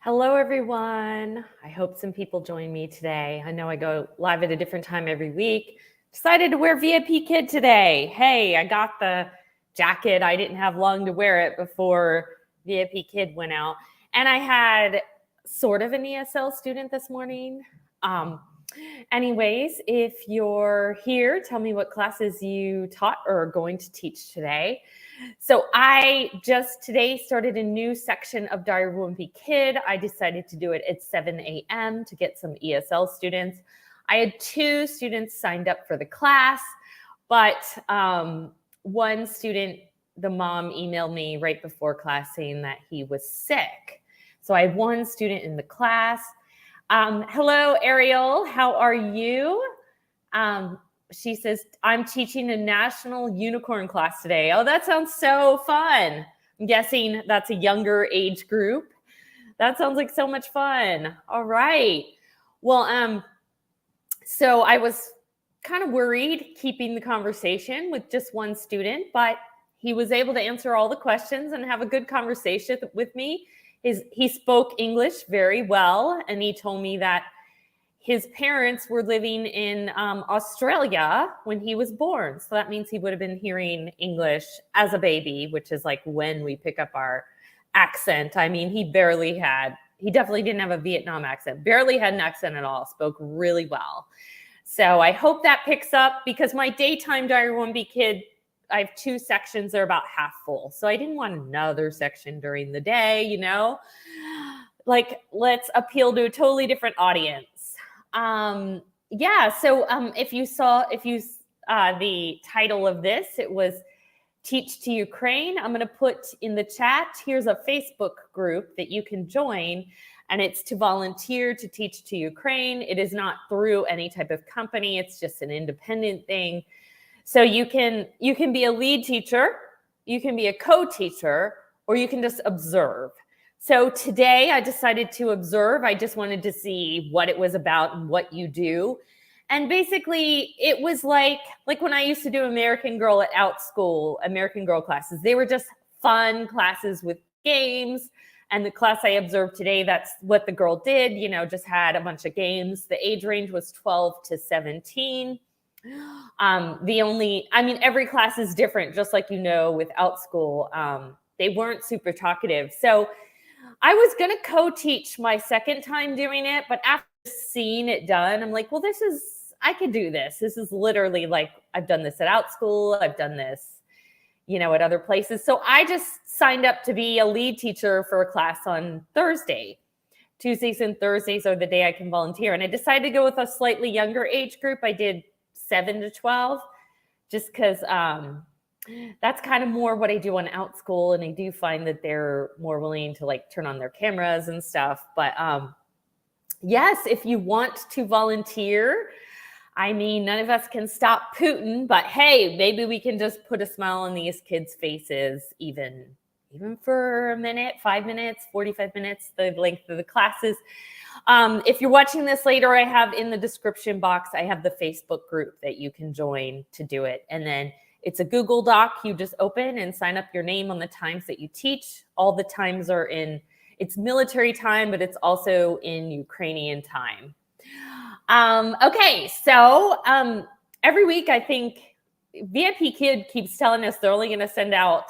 Hello, everyone. I hope some people join me today. I know I go live at a different time every week. Decided to wear Vipkid today. Hey, I got the jacket. I didn't have long to wear it before Vipkid went out. And I had sort of an ESL student this morning. Anyways, if you're here, tell me what classes you taught or are going to teach today. So I just today started a new section of Diary of a Wimpy Kid. I decided to do it at 7 a.m. to get some ESL students. I had 2 students signed up for the class, but one student, the mom emailed me right before class saying that he was sick. So I had 1 student in the class. Hello, Ariel. How are you? She says, I'm teaching a national unicorn class today. Oh, that sounds so fun. I'm guessing that's a younger age group. That sounds like so much fun. All right. Well, so I was kind of worried keeping the conversation with just 1 student, but he was able to answer all the questions and have a good conversation with me. He spoke English very well, and he told me that his parents were living in Australia when he was born. So that means he would have been hearing English as a baby, which is like when we pick up our accent. I mean, he definitely didn't have a Vietnam accent, barely had an accent at all, spoke really well. So I hope that picks up because my daytime Diary of a Wimpy Kid, I have 2 sections, they're about half full. So I didn't want another section during the day, you know? Like, let's appeal to a totally different audience. If you saw the title of this, it was Teach to Ukraine. I'm going to put in the chat, here's a Facebook group that you can join, and it's to volunteer to teach to Ukraine. It is not through any type of company. It's just an independent thing. So you can be a lead teacher, you can be a co-teacher, or you can just observe. So today I decided to observe. I just wanted to see what it was about and what you do. And basically it was like when I used to do American Girl at Outschool, American Girl classes, they were just fun classes with games. And the class I observed today, that's what the girl did, just had a bunch of games. The age range was 12 to 17. Every class is different, just like, with Outschool. They weren't super talkative. So I was going to co-teach my second time doing it, but after seeing it done, I'm like, well, I could do this. This is literally like, I've done this at Outschool. I've done this, at other places. So I just signed up to be a lead teacher for a class on Thursday. Tuesdays and Thursdays are the day I can volunteer. And I decided to go with a slightly younger age group. I did 7 to 12, just because that's kind of more what I do on Outschool, and I do find that they're more willing to turn on their cameras and stuff. But yes, if you want to volunteer, none of us can stop Putin, but hey, maybe we can just put a smile on these kids' faces, even for a minute, 5 minutes, 45 minutes, the length of the classes. If you're watching this later, I have in the description box, I have the Facebook group that you can join to do it. And then it's a Google Doc. You just open and sign up your name on the times that you teach. All the times are it's military time, but it's also in Ukrainian time. Okay, so every week, I think Vipkid keeps telling us they're only going to send out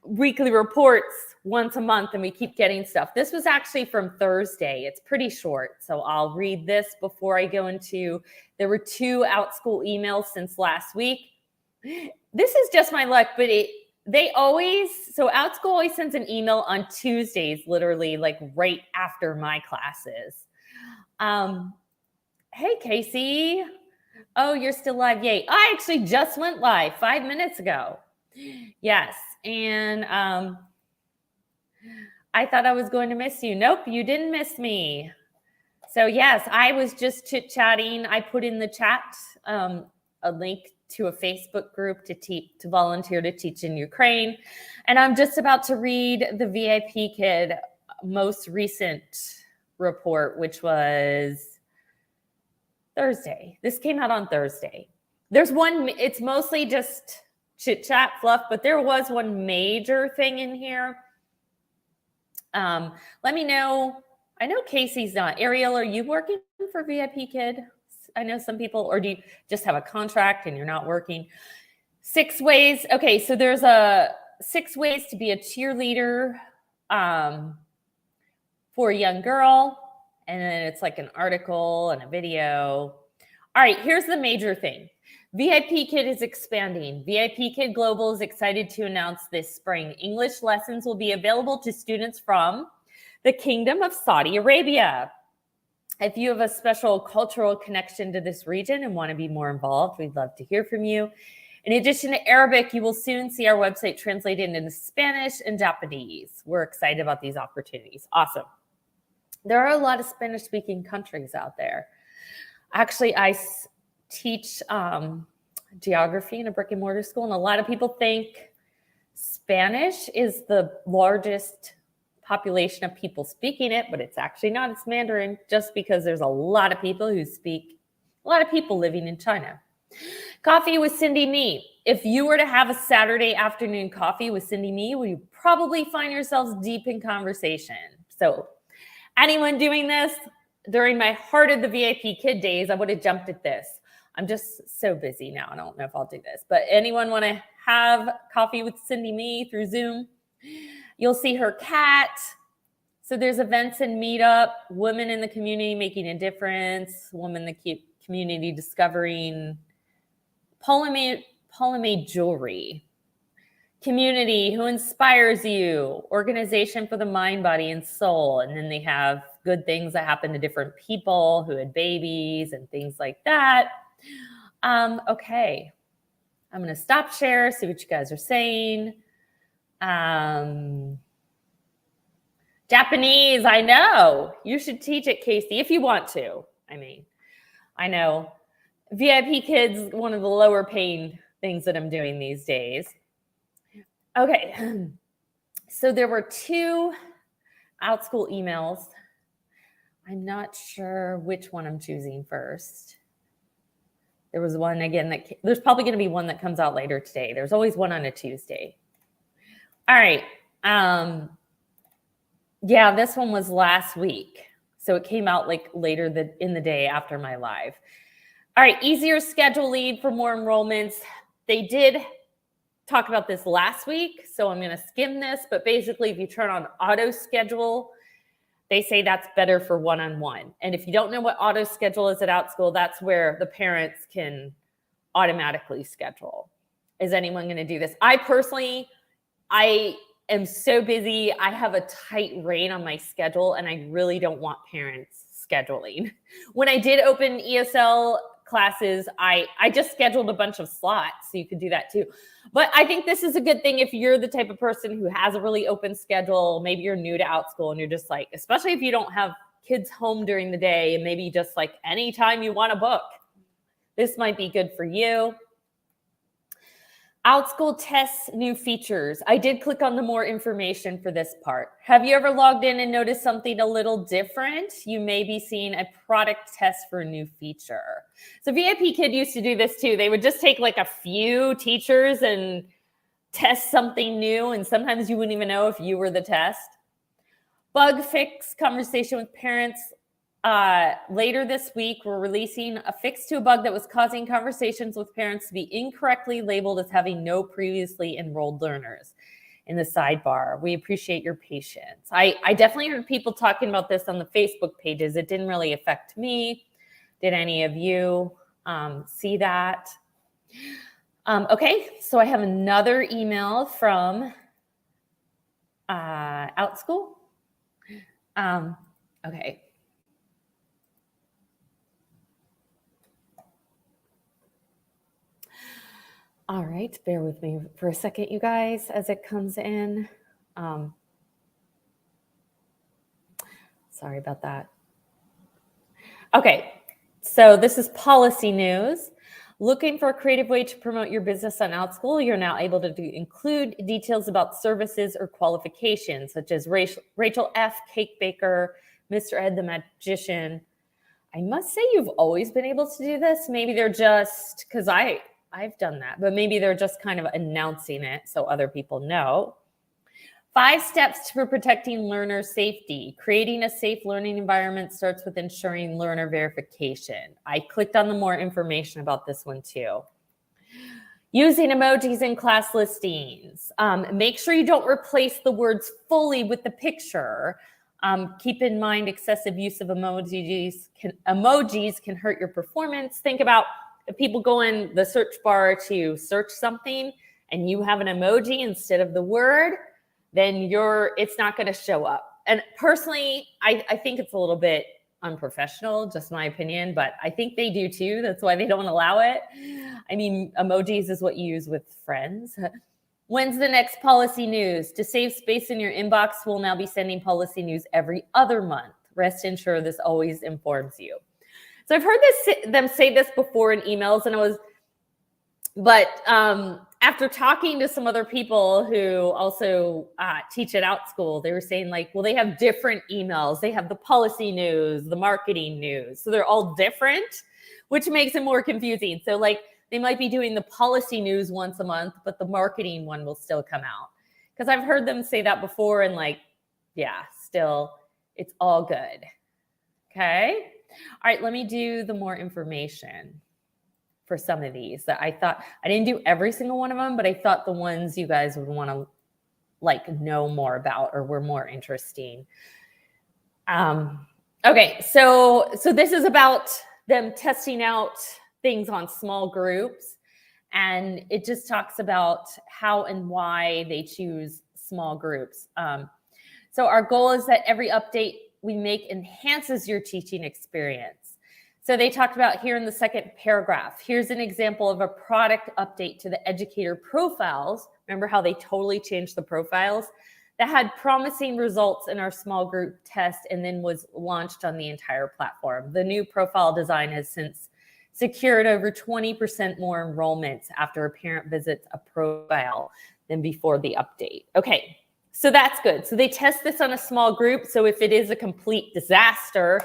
weekly reports once a month, and we keep getting stuff. This was actually from Thursday. It's pretty short, so I'll read this before I go into. There were 2 Outschool emails since last week. This is just my luck, but Outschool always sends an email on Tuesdays, literally right after my classes. Hey, Casey. Oh, you're still live. Yay. I actually just went live 5 minutes ago. Yes. And I thought I was going to miss you. Nope, you didn't miss me. So yes, I was just chit-chatting. I put in the chat a link to a Facebook group to volunteer to teach in Ukraine. And I'm just about to read the Vipkid most recent report, which was Thursday. This came out on Thursday. There's one, it's mostly just chit chat fluff, but there was one major thing in here. Let me know. I know Casey's not. Ariel, are you working for Vipkid? I know some people, or do you just have a contract and you're not working? 6 ways. Okay, so there's 6 ways to be a cheerleader for a young girl. And then it's like an article and a video. All right, here's the major thing. Vipkid is expanding. Vipkid Global is excited to announce this spring English lessons will be available to students from the Kingdom of Saudi Arabia. If you have a special cultural connection to this region and want to be more involved, we'd love to hear from you. In addition to Arabic, you will soon see our website translated into Spanish and Japanese. We're excited about these opportunities. Awesome. There are a lot of Spanish-speaking countries out there. Actually, I teach geography in a brick and mortar school, and a lot of people think Spanish is the largest population of people speaking it, but it's actually not. It's Mandarin, just because there's a lot of people who speak, a lot of people living in China. Coffee with Cindy Me. If you were to have a Saturday afternoon coffee with Cindy Me, you probably find yourselves deep in conversation. So anyone doing this during my heart of the Vipkid days, I would have jumped at this. I'm just so busy now. I don't know if I'll do this, but anyone want to have coffee with Cindy Me through Zoom? You'll see her cat. So there's events and meetup, women in the community making a difference, women in the community discovering polymer jewelry, community who inspires you, organization for the mind, body, and soul. And then they have good things that happen to different people who had babies and things like that. Okay, I'm going to stop share, see what you guys are saying. Japanese, I know. You should teach it, Casey, if you want to. I mean, I know Vipkid's one of the lower paying things that I'm doing these days. Okay, so there were 2 Outschool emails. I'm not sure which one I'm choosing first. There was one again that there's probably going to be one that comes out later today. There's always one on a Tuesday. All right. Yeah, this one was last week. So it came out like later in the day after my live. All right, easier schedule lead for more enrollments. They did talk about this last week, so I'm going to skim this. But basically, if you turn on auto schedule, they say that's better for one-on-one. And if you don't know what auto schedule is at Outschool, that's where the parents can automatically schedule. Is anyone going to do this? I personally, I am so busy. I have a tight rein on my schedule, and I really don't want parents scheduling. When I did open ESL classes, I just scheduled a bunch of slots, so you could do that too. But I think this is a good thing if you're the type of person who has a really open schedule. Maybe you're new to Outschool and you're just like, especially if you don't have kids home during the day and maybe just like anytime you want to book, this might be good for you. Outschool tests new features. I did click on the more information for this part. Have you ever logged in and noticed something a little different? You may be seeing a product test for a new feature. So Vipkid used to do this too. They would just take like a few teachers and test something new, and sometimes you wouldn't even know if you were the test. Bug fix conversation with parents. Later this week, we're releasing a fix to a bug that was causing conversations with parents to be incorrectly labeled as having no previously enrolled learners in the sidebar. We appreciate your patience. I definitely heard people talking about this on the Facebook pages. It didn't really affect me. Did any of you see that? Okay, so I have another email from Outschool. Okay. All right, bear with me for a second, you guys, as it comes in. Sorry about that. Okay, so this is policy news. Looking for a creative way to promote your business on Outschool, you're now able to include details about services or qualifications, such as Rachel F., Cake Baker, Mr. Ed the Magician. I must say you've always been able to do this. Maybe they're just, because I've done that, but maybe they're just kind of announcing it so other people know. 5 steps for protecting learner safety. Creating a safe learning environment starts with ensuring learner verification. I clicked on the more information about this one too. Using emojis in class listings. Make sure you don't replace the words fully with the picture. Keep in mind excessive use of emojis can hurt your performance. Think about if people go in the search bar to search something and you have an emoji instead of the word, then it's not going to show up. And personally, I think it's a little bit unprofessional, just my opinion, but I think they do too. That's why they don't allow it. I mean, emojis is what you use with friends. When's the next policy news? To save space in your inbox, we'll now be sending policy news every other month. Rest assured, this always informs you. So I've heard them say this before in emails, but after talking to some other people who also teach at Outschool, they were saying like, well, they have different emails. They have the policy news, the marketing news. So they're all different, which makes it more confusing. So like they might be doing the policy news once a month, but the marketing one will still come out. Because I've heard them say that before and like, yeah, still, it's all good. Okay. All right, let me do the more information for some of these that I thought, I didn't do every single one of them, but I thought the ones you guys would want to like know more about or were more interesting. Okay, so this is about them testing out things on small groups, and it just talks about how and why they choose small groups. So our goal is that every update we make enhances your teaching experience. So they talked about here in the second paragraph, here's an example of a product update to the Educator profiles. Remember how they totally changed the profiles? That had promising results in our small group test and then was launched on the entire platform. The new profile design has since secured over 20% more enrollments after a parent visits a profile than before the update. Okay, so that's good. So they test this on a small group. So if it is a complete disaster,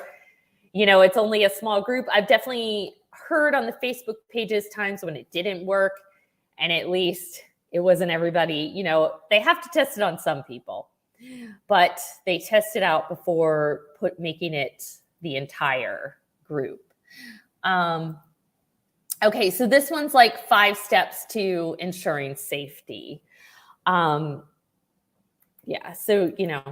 you know, it's only a small group. I've definitely heard on the Facebook pages times when it didn't work, and at least it wasn't everybody, you know, they have to test it on some people, but they test it out before making it the entire group. Okay, so this one's like 5 steps to ensuring safety. Yeah, so, you know,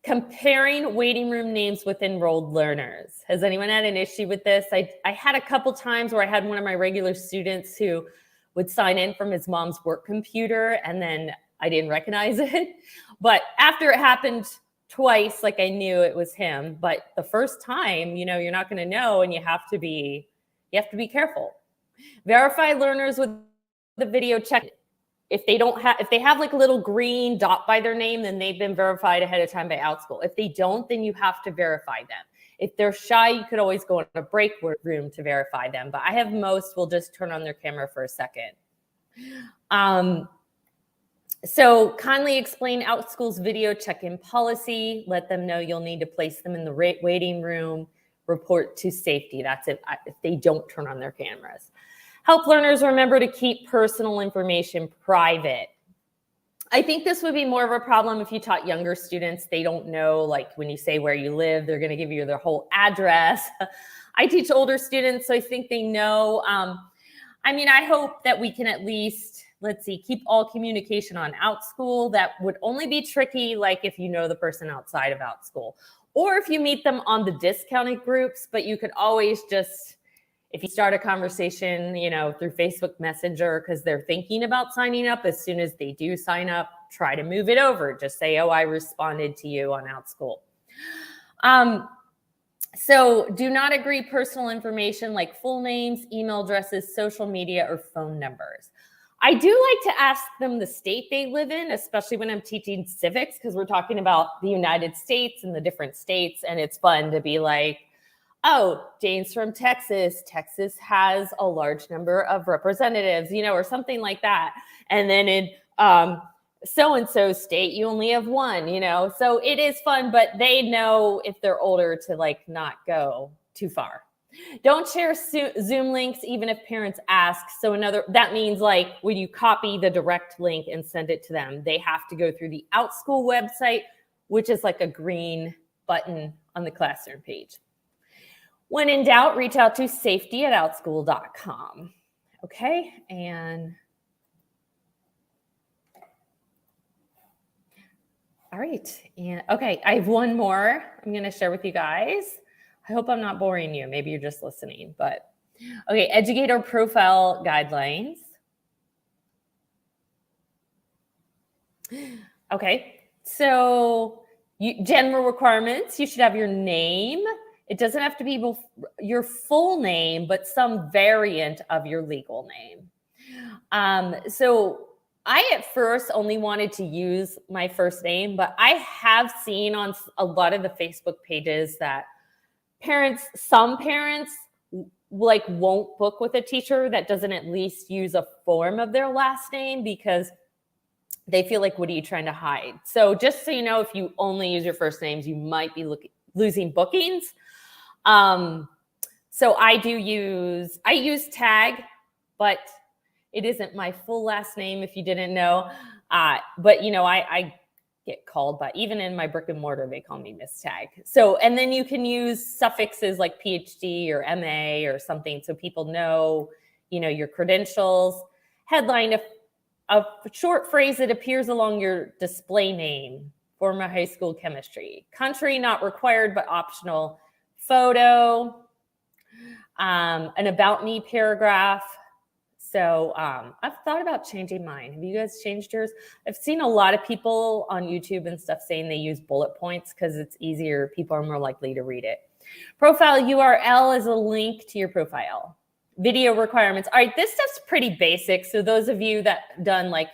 comparing waiting room names with enrolled learners. Has anyone had an issue with this? I had a couple times where I had one of my regular students who would sign in from his mom's work computer and then I didn't recognize it. But after it happened twice, like I knew it was him. But the first time, you know, you're not going to know, and you have to be careful. Verify learners with the video check. If they have like a little green dot by their name, then they've been verified ahead of time by Outschool. If they don't, then you have to verify them. If they're shy, you could always go in a break room to verify them. But I have most will just turn on their camera for a second. So kindly explain Outschool's video check-in policy. Let them know you'll need to place them in the waiting room. Report to safety. That's if they don't turn on their cameras. Help learners remember to keep personal information private. I think this would be more of a problem if you taught younger students. They don't know, like when you say where you live, they're going to give you their whole address. I teach older students, so I think they know. I mean, I hope that we can at least, let's see, keep all communication on Outschool. That would only be tricky, like if you know the person outside of Outschool, or if you meet them on the discounted groups, but you could always just, if you start a conversation, you know, through Facebook Messenger, because they're thinking about signing up, as soon as they do sign up, try to move it over. Just say, oh, I responded to you on Outschool. So do not agree personal information like full names, email addresses, social media, or phone numbers. I do like to ask them the state they live in, especially when I'm teaching civics, because we're talking about the United States and the different states, and it's fun to be like, oh, Jane's from Texas. Texas has a large number of representatives, you know, or something like that. And then in so-and-so state, you only have one, you know. So it is fun, but they know if they're older to like not go too far. Don't share Zoom links even if parents ask. So that means like when you copy the direct link and send it to them, they have to go through the Outschool website, which is like a green button on the classroom page. When in doubt, reach out to safety@outschool.com. Okay, and all right, and okay, I have one more I'm going to share with you guys. I hope I'm not boring you. Maybe you're just listening, but okay, Educator profile guidelines. Okay, so general requirements, you should have your name. It doesn't have to be your full name, but some variant of your legal name. So I at first only wanted to use my first name, but I have seen on a lot of the Facebook pages that some parents like won't book with a teacher that doesn't at least use a form of their last name because they feel like, what are you trying to hide? So just so you know, if you only use your first names, you might be losing bookings. So I use tag, but it isn't my full last name if you didn't know. But I get called by, even in my brick and mortar, they call me Miss Tag. So, and then you can use suffixes like PhD or MA or something so people know, your credentials. Headline, a short phrase that appears along your display name, former high school chemistry. Country, not required, but optional. Photo, an about me paragraph. So I've thought about changing mine. Have you guys changed yours? I've seen a lot of people on YouTube and stuff saying they use bullet points because it's easier. People are more likely to read it. Profile URL is a link to your profile. Video requirements. All right, this stuff's pretty basic. So those of you that done like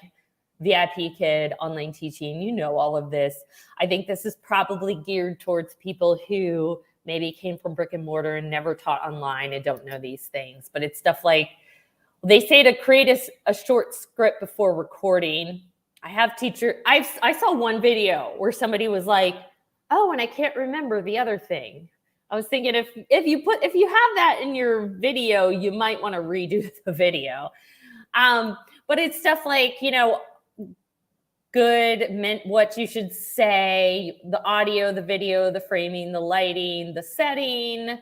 Vipkid, online teaching, you know all of this. I think this is probably geared towards people who maybe came from brick and mortar and never taught online and don't know these things. But it's stuff like, they say to create a short script before recording. I saw one video where somebody was like, oh, and I can't remember the other thing. I was thinking if you have that in your video, you might want to redo the video. But it's stuff like, what you should say, the audio, the video, the framing, the lighting, the setting.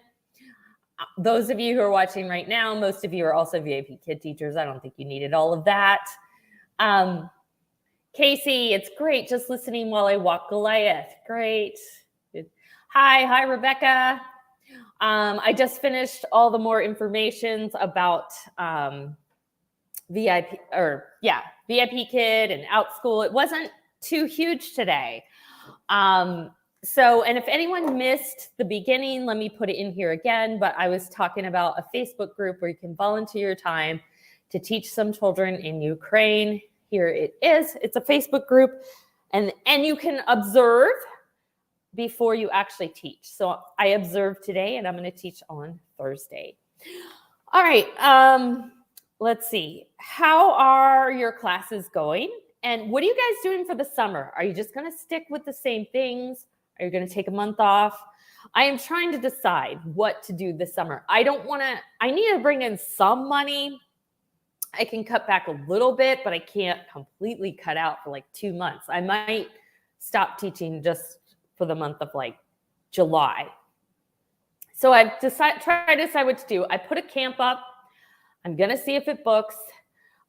Those of you who are watching right now, most of you are also Vipkid teachers. I don't think you needed all of that. Casey, it's great just listening while I walk Goliath. Great. Hi, Rebecca. I just finished all the more informations about Vipkid and Outschool. It wasn't too huge today. And if anyone missed the beginning, let me put it in here again, but I was talking about a Facebook group where you can volunteer your time to teach some children in Ukraine. Here it is. It's a Facebook group, and you can observe before you actually teach. So I observed today, and I'm going to teach on Thursday. All right. Let's see. How are your classes going? And what are you guys doing for the summer? Are you just going to stick with the same things? Are you going to take a month off? I am trying to decide what to do this summer. I need to bring in some money. I can cut back a little bit, but I can't completely cut out for like 2 months. I might stop teaching just for the month of like July. So I've tried to decide what to do. I put a camp up. I'm going to see if it books.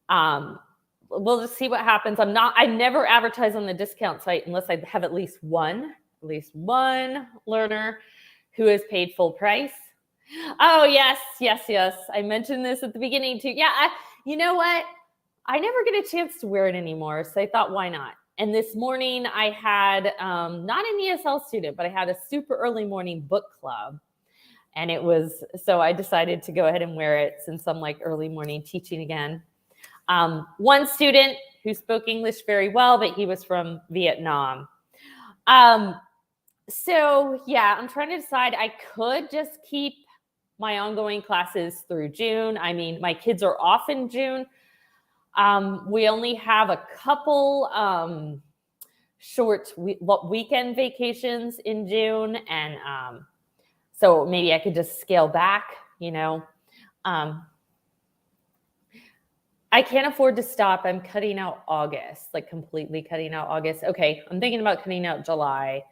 We'll just see what happens. I never advertise on the discount site unless I have at least one learner who is paid full price. Oh, yes. I mentioned this at the beginning too. Yeah, you know what? I never get a chance to wear it anymore. So I thought, why not? And this morning I had, not an ESL student, but I had a super early morning book club. And so I decided to go ahead and wear it since I'm like early morning teaching again. One student who spoke English very well, but he was from Vietnam. So yeah, I'm trying to decide. I could just keep my ongoing classes through June. I mean, my kids are off in June. We only have a couple short weekend vacations in June. And So maybe I could just scale back, you know. I can't afford to stop. I'm cutting out August, like completely cutting out August. Okay, I'm thinking about cutting out July.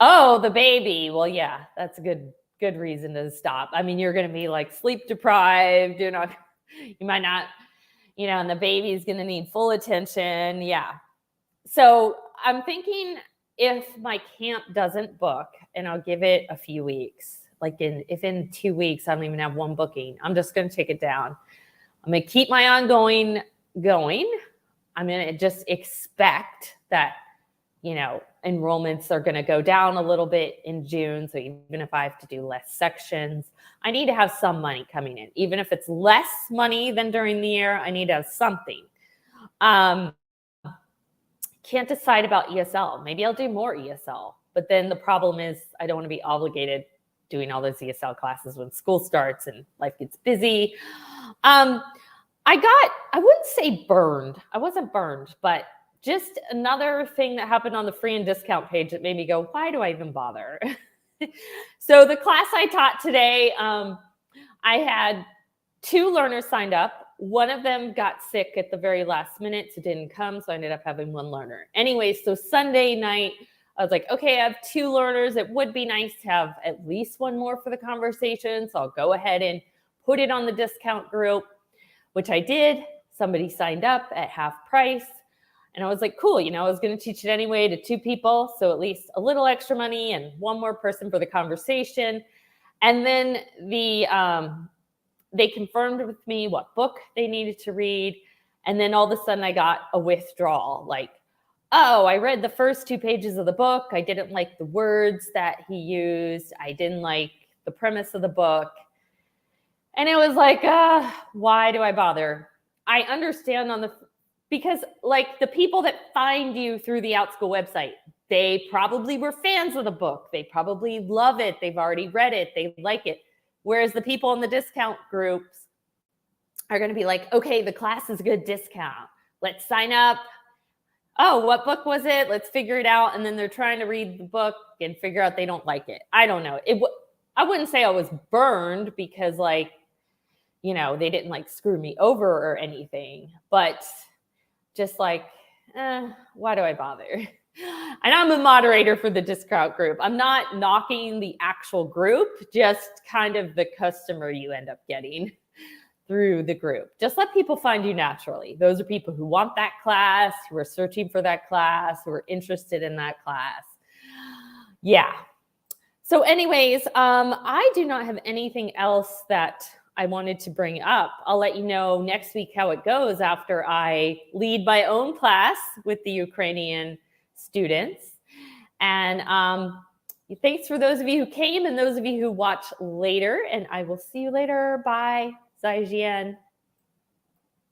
Oh, the baby. Well, yeah, that's a good reason to stop. I mean, you're going to be like sleep deprived, you might not, and the baby's going to need full attention. Yeah. So I'm thinking if my camp doesn't book, and I'll give it a few weeks, like if in 2 weeks I don't even have one booking, I'm just going to take it down. I'm going to keep my ongoing going. I'm going to just expect that, enrollments are going to go down a little bit in June. So even if I have to do less sections, I need to have some money coming in. Even if it's less money than during the year, I need to have something. Can't decide about ESL. Maybe I'll do more ESL. But then the problem is I don't want to be obligated doing all those ESL classes when school starts and life gets busy. I wouldn't say burned. I wasn't burned, but just another thing that happened on the free and discount page that made me go, why do I even bother? So the class I taught today, I had 2 learners signed up. One of them got sick at the very last minute, so didn't come. So I ended up having 1 learner. Anyway, so Sunday night, I was like, okay, I have 2 learners. It would be nice to have at least 1 more for the conversation. So I'll go ahead and put it on the discount group, which I did. Somebody signed up at half price. And I was like, cool, I was going to teach it anyway to 2 people. So at least a little extra money and 1 more person for the conversation. And then they confirmed with me what book they needed to read. And then all of a sudden I got a withdrawal, like, oh, I read the first 2 pages of the book. I didn't like the words that he used. I didn't like the premise of the book. And it was like, why do I bother? I understand because like the people that find you through the Outschool website, they probably were fans of the book. They probably love it. They've already read it. They like it. Whereas the people in the discount groups are going to be like, okay, the class is a good discount. Let's sign up. Oh, what book was it? Let's figure it out. And then they're trying to read the book and figure out they don't like it. I don't know. I wouldn't say I was burned because like, they didn't like screw me over or anything, but just like, why do I bother? And I'm a moderator for the discount group. I'm not knocking the actual group, just kind of the customer you end up getting through the group. Just let people find you naturally. Those are people who want that class, who are searching for that class, who are interested in that class. Yeah. So anyways, I do not have anything else that I wanted to bring up. I'll let you know next week how it goes after I lead my own class with the Ukrainian students. And thanks for those of you who came and those of you who watch later. And I will see you later. Bye. Zaijian.